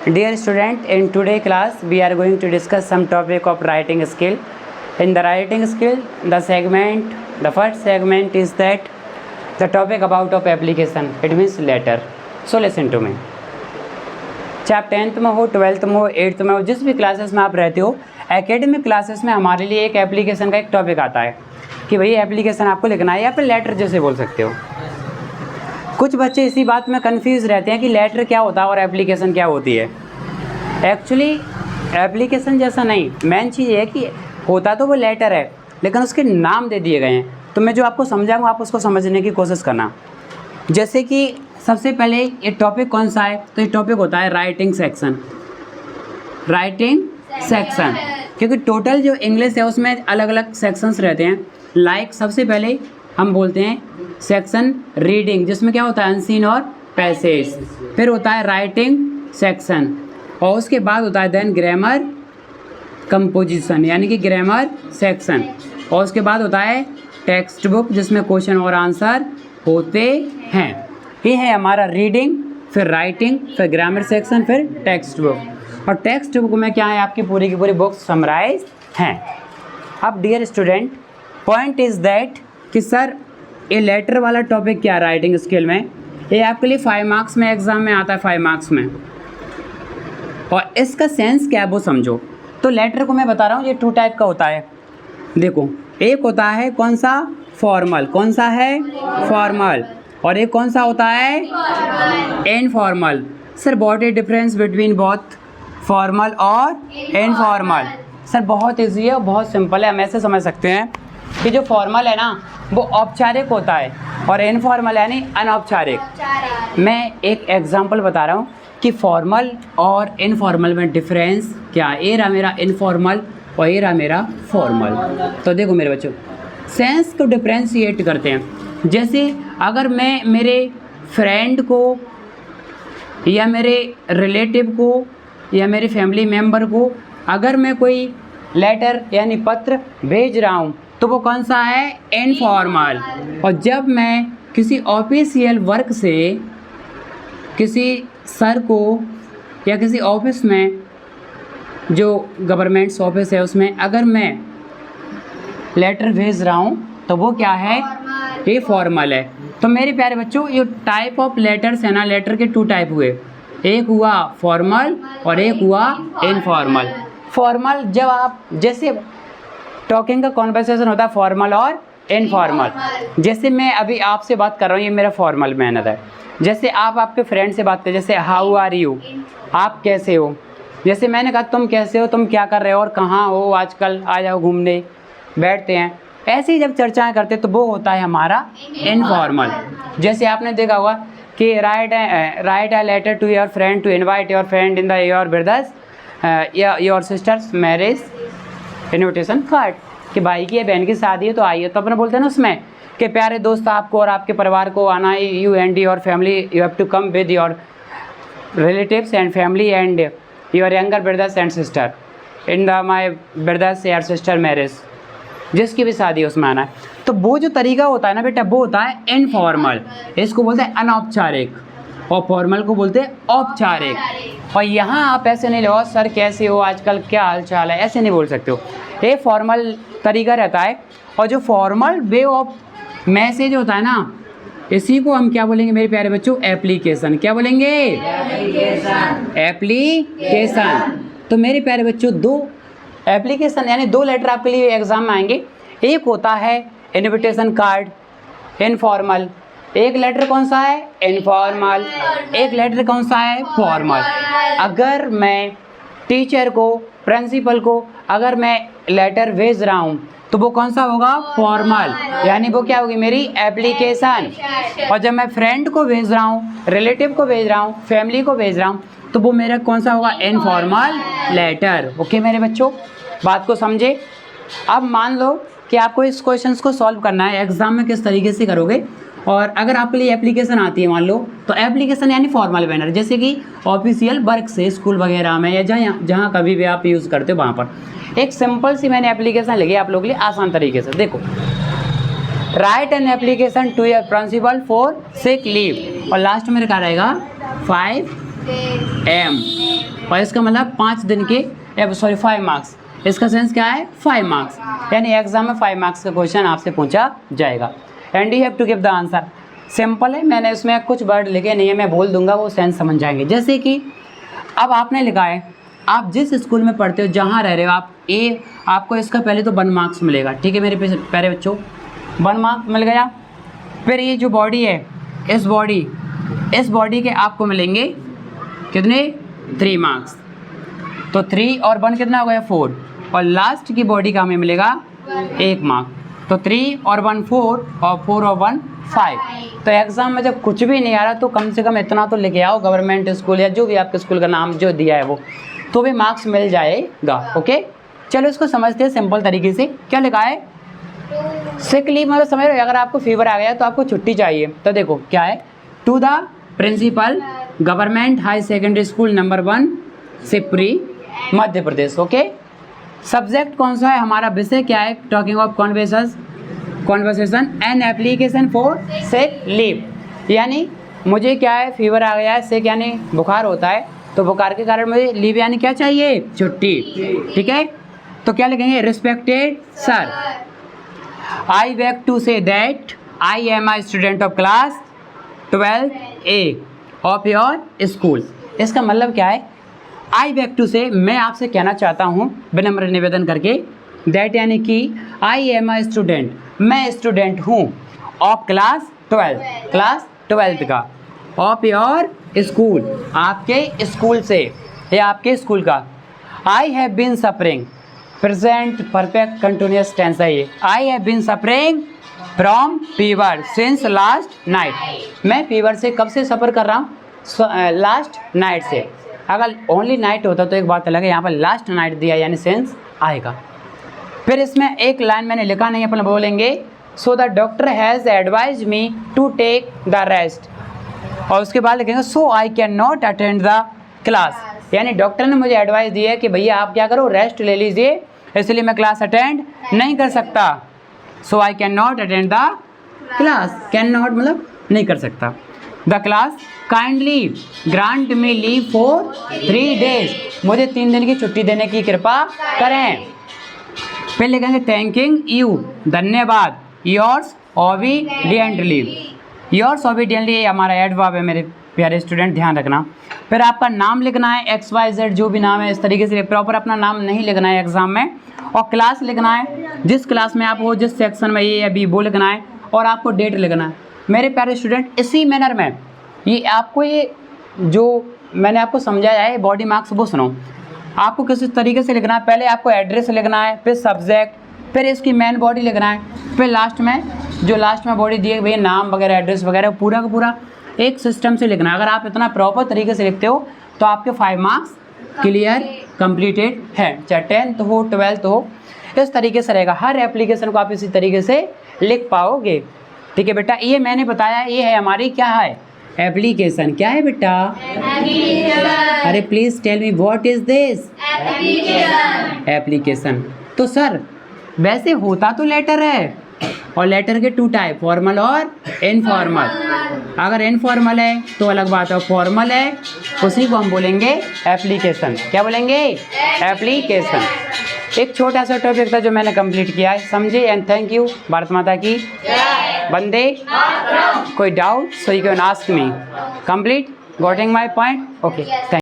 Dear student, in today class we are going to discuss some topic of writing skill. In the writing skill, the first segment is that the topic about of application. It means letter. So listen to me. चाहे 10th में हो, 12th में हो, 8th में हो, जिस भी classes में आप रहते हो, एकेडमिक क्लासेस में हमारे लिए एक एप्लीकेशन का एक टॉपिक आता है कि भाई एप्लीकेशन आपको लिखना है या फिर लेटर जैसे बोल सकते हो। कुछ बच्चे इसी बात में कंफ्यूज रहते हैं कि लेटर क्या होता है और एप्लीकेशन क्या होती है। एक्चुअली एप्लीकेशन जैसा नहीं, मेन चीज़ ये है कि होता तो वो लेटर है लेकिन उसके नाम दे दिए गए हैं। तो मैं जो आपको समझाऊंगा आप उसको समझने की कोशिश करना। जैसे कि सबसे पहले ये टॉपिक कौन सा है, तो ये टॉपिक होता है राइटिंग सेक्शन। राइटिंग सेक्शन क्योंकि टोटल जो इंग्लिश है उसमें अलग अलग सेक्शंस रहते हैं। लाइक सबसे पहले हम बोलते हैं सेक्शन रीडिंग, जिसमें क्या होता है अनसीन और पैसेज। फिर होता है राइटिंग सेक्शन और उसके बाद होता है देन ग्रामर कंपोजिशन यानी कि ग्रामर सेक्शन। और उसके बाद होता है टेक्स्ट बुक जिसमें क्वेश्चन और आंसर होते हैं। ये है हमारा रीडिंग, फिर राइटिंग, फिर ग्रामर सेक्शन, फिर टेक्स्ट बुक। और टेक्स्ट बुक में क्या है आपकी पूरी की पूरी बुक्स समराइज हैं। अब dear student, point is that कि सर ये लेटर वाला टॉपिक क्या राइटिंग स्किल में, ये आपके लिए 5 मार्क्स में एग्ज़ाम में आता है, 5 मार्क्स में। और इसका सेंस क्या है वो समझो। तो लेटर को मैं बता रहा हूँ ये 2 टाइप का होता है। देखो, एक होता है कौन सा फॉर्मल, कौन सा है फॉर्मल, और एक कौन सा होता है informal. Sir what is difference between both formal और इनफॉर्मल? सर बहुत ईजी है और बहुत सिंपल है, हम ऐसे समझ सकते हैं कि जो फॉर्मल है ना वो औपचारिक होता है और इनफॉर्मल यानी अनौपचारिक। मैं एक एग्जांपल बता रहा हूँ कि फॉर्मल और इनफॉर्मल में डिफरेंस क्या है। ये रहा मेरा इनफॉर्मल और ये रहा मेरा फॉर्मल। तो देखो मेरे बच्चों, सेंस को डिफ्रेंशिएट करते हैं। जैसे अगर मैं मेरे फ्रेंड को या मेरे रिलेटिव को या मेरे फैमिली मेम्बर को अगर मैं कोई लेटर यानी पत्र भेज रहा हूँ तो वो कौन सा है इनफॉर्मल। और जब मैं किसी ऑफिशियल वर्क से किसी सर को या किसी ऑफिस में जो गवर्नमेंट्स ऑफिस है उसमें अगर मैं लेटर भेज रहा हूँ तो वो क्या है, ये फॉर्मल है। तो मेरे प्यारे बच्चों, ये टाइप ऑफ लेटर्स है ना, लेटर के 2 टाइप हुए, एक हुआ फॉर्मल और एक हुआ इनफॉर्मल। फॉर्मल जब आप जैसे टॉकिंग का कॉन्वर्सेशन होता है फॉर्मल और इनफॉर्मल। जैसे मैं अभी आपसे बात कर रहा हूँ, ये मेरा फॉर्मल मैनर है। जैसे आप आपके फ्रेंड से बात करें, जैसे हाउ आर यू, आप कैसे हो। जैसे मैंने कहा तुम कैसे हो, तुम क्या कर रहे हो और कहाँ हो आजकल, आ जाओ घूमने, बैठते हैं। ऐसे ही जब चर्चाएं करते तो वो होता है हमारा इनफॉर्मल। जैसे आपने देखा होगा कि write a letter to your friend to invite your friend in the your brothers your sisters marriage invitation card, कि भाई की या बहन की शादी है तो आइए। तो अपने बोलते हैं ना उसमें कि प्यारे दोस्त आपको और आपके परिवार को आना है, you and your family, you have to come with your relatives and family and your younger brothers and sister in the my brothers या सिस्टर मैरिज, जिसकी भी शादी है उसमें आना है। तो वो जो तरीका होता है ना बेटा वो होता है इनफॉर्मल, इसको बोलते हैं अनौपचारिक, और फॉर्मल को बोलते हैं औपचारिक। और यहाँ आप ऐसे नहीं लो सर कैसे हो आजकल, क्या हाल चाल है, ऐसे नहीं बोल सकते हो। ये फॉर्मल तरीका रहता है। और जो फॉर्मल वे ऑफ मैसेज होता है ना, इसी को हम क्या बोलेंगे मेरे प्यारे बच्चों, एप्लीकेशन। क्या बोलेंगे? एप्लीकेशन। तो मेरे प्यारे बच्चों 2 एप्लीकेशन यानी 2 लेटर आपके लिए एग्जाम में आएंगे। एक होता है इनविटेशन कार्ड इनफॉर्मल, एक लेटर कौन सा है इनफॉर्मल, एक लेटर कौन सा है फॉर्मल। अगर मैं टीचर को, प्रिंसिपल को अगर मैं लेटर भेज रहा हूँ तो वो कौन सा होगा फॉर्मल, यानी वो क्या होगी मेरी एप्लीकेशन। और जब मैं फ्रेंड को भेज रहा हूँ, रिलेटिव को भेज रहा हूँ, फैमिली को भेज रहा हूँ तो वो मेरा कौन सा होगा इनफॉर्मल लेटर। ओके मेरे बच्चों, बात को समझे। अब मान लो कि आपको इस क्वेश्चंस को सॉल्व करना है, एग्जाम में किस तरीके से करोगे। और अगर आपके लिए एप्लीकेशन आती है मान लो, तो एप्लीकेशन यानी फॉर्मल मैनर, जैसे कि ऑफिशियल वर्क से स्कूल वगैरह में या जहाँ कभी भी आप यूज़ करते हो वहाँ पर एक सिंपल सी मैंने एप्लीकेशन लिखी आप लोगों के लिए आसान तरीके से। देखो, write an application to your principal for sick leave, और लास्ट में लिखा रहेगा 5 एम, और इसका मतलब 5 दिन के 5 मार्क्स। इसका सेंस क्या है? 5 मार्क्स, यानी एग्जाम में 5 मार्क्स का क्वेश्चन आपसे पूछा जाएगा। And you have to give the answer. Simple है, मैंने उसमें कुछ वर्ड लिखे नहीं है, मैं बोल दूंगा, वो सेंस समझ जाएंगे। जैसे कि अब आपने लिखा है, आप जिस स्कूल में पढ़ते हो, जहाँ रह रहे हो आप, आपको इसका पहले तो 1 मार्क्स मिलेगा, ठीक है मेरे प्यारे बच्चों, 1 मार्क्स मिल गया। फिर ये जो बॉडी है, इस बॉडी के आपको मिलेंगे कितने? 3 मार्क्स। तो 3 और 1 कितना हो गया? 4, और लास्ट की बॉडी का हमें मिलेगा 1 मार्क। तो 3 और 1 4, और 4 और 1 5। तो एग्ज़ाम में जब कुछ भी नहीं आ रहा तो कम से कम इतना तो लेके आओ, गवर्नमेंट स्कूल या जो भी आपके स्कूल का नाम जो दिया है वो, तो भी मार्क्स मिल जाएगा। ओके, चलो इसको समझते हैं सिंपल तरीके से। क्या लिखा है? सिक लीव, मतलब समझ रहे हो, अगर आपको फीवर आ गया तो आपको छुट्टी चाहिए, तो देखो क्या है, to the principal government high secondary school number 1 Sipri Madhya Pradesh. Okay, subject कौन सा है हमारा? विषय क्या है? Talking of conversation and application for sick leave, यानी मुझे क्या है, फीवर आ गया है, सिक यानी बुखार होता है, तो बुखार के कारण मुझे लीव यानी क्या चाहिए? छुट्टी। ठीक है, तो क्या लिखेंगे? Respected sir, I beg to say that I am a student of class 12A of your school. इसका मतलब क्या है? आई बेग टू से, मैं आपसे कहना चाहता हूँ विनम्र निवेदन करके, दैट यानी कि आई एम अ स्टूडेंट, मैं स्टूडेंट हूँ, ऑफ क्लास 12th का, ऑफ योर स्कूल, आपके स्कूल से या आपके स्कूल का। I have been suffering, present perfect continuous tense है ये। I have been suffering from fever since last night, मैं फीवर से कब से सफ़र कर रहा हूँ? लास्ट नाइट से। अगर ओनली नाइट होता तो एक बात अलग है, यहाँ पर लास्ट नाइट दिया यानी सेंस आएगा। फिर इसमें एक लाइन मैंने लिखा नहीं है, अपन बोलेंगे so the doctor has advise me to take the rest, और उसके बाद लिखेंगे so I can not attend the class, यानी डॉक्टर ने मुझे एडवाइस दी है कि भैया आप क्या करो, रेस्ट ले लीजिए, इसलिए मैं क्लास अटेंड नहीं कर सकता। So I can not attend the class, can not मतलब नहीं कर सकता। The class kindly grant me leave for 3 days, मुझे 3 दिन की छुट्टी देने की कृपा करें। फिर लिखेंगे थैंकिंग यू, धन्यवाद, योर्स ओबीडिएंटली, योर्स ओबीडिएंटली हमारा एडवर्ब है मेरे प्यारे स्टूडेंट, ध्यान रखना। फिर आपका नाम लिखना है, XYZ जो भी नाम है, इस तरीके से प्रॉपर अपना नाम नहीं लिखना है एग्जाम में, और क्लास लिखना है, जिस क्लास में आप हो, जिस सेक्शन में ये या बी वो लिखना है, और आपको डेट लिखना है। मेरे प्यारे स्टूडेंट, इसी मैनर में ये आपको, ये जो मैंने आपको समझाया है बॉडी मार्क्स, वो सुनो, आपको किस तरीके से लिखना है। पहले आपको एड्रेस लिखना है, फिर सब्जेक्ट, फिर इसकी मेन बॉडी लिखना है, फिर लास्ट में जो लास्ट में बॉडी दी है भैया नाम वगैरह एड्रेस वगैरह, पूरा का पूरा एक सिस्टम से लिखना है। अगर आप इतना प्रॉपर तरीके से लिखते हो तो आपके 5 मार्क्स क्लियर कंप्लीटेड है, चाहे 10th हो 12th हो, इस तरीके से रहेगा। हर एप्लीकेशन को आप इसी तरीके से लिख पाओगे। ठीक है बेटा, ये मैंने बताया, ये है हमारी क्या है, एप्लीकेशन। क्या है बेटा? अरे please tell me what is this? Application. तो सर वैसे होता तो लेटर है, और लेटर के 2 टाइप, फॉर्मल और इनफॉर्मल। अगर इनफॉर्मल है तो अलग बात है, फॉर्मल है उसी को हम बोलेंगे एप्लीकेशन। क्या बोलेंगे? एप्लीकेशन। एक छोटा सा टॉपिक था जो मैंने कंप्लीट किया है, समझे? And thank you. भारत माता की वंदे। कोई doubt so you can ask me. Complete, getting my point? Okay, thank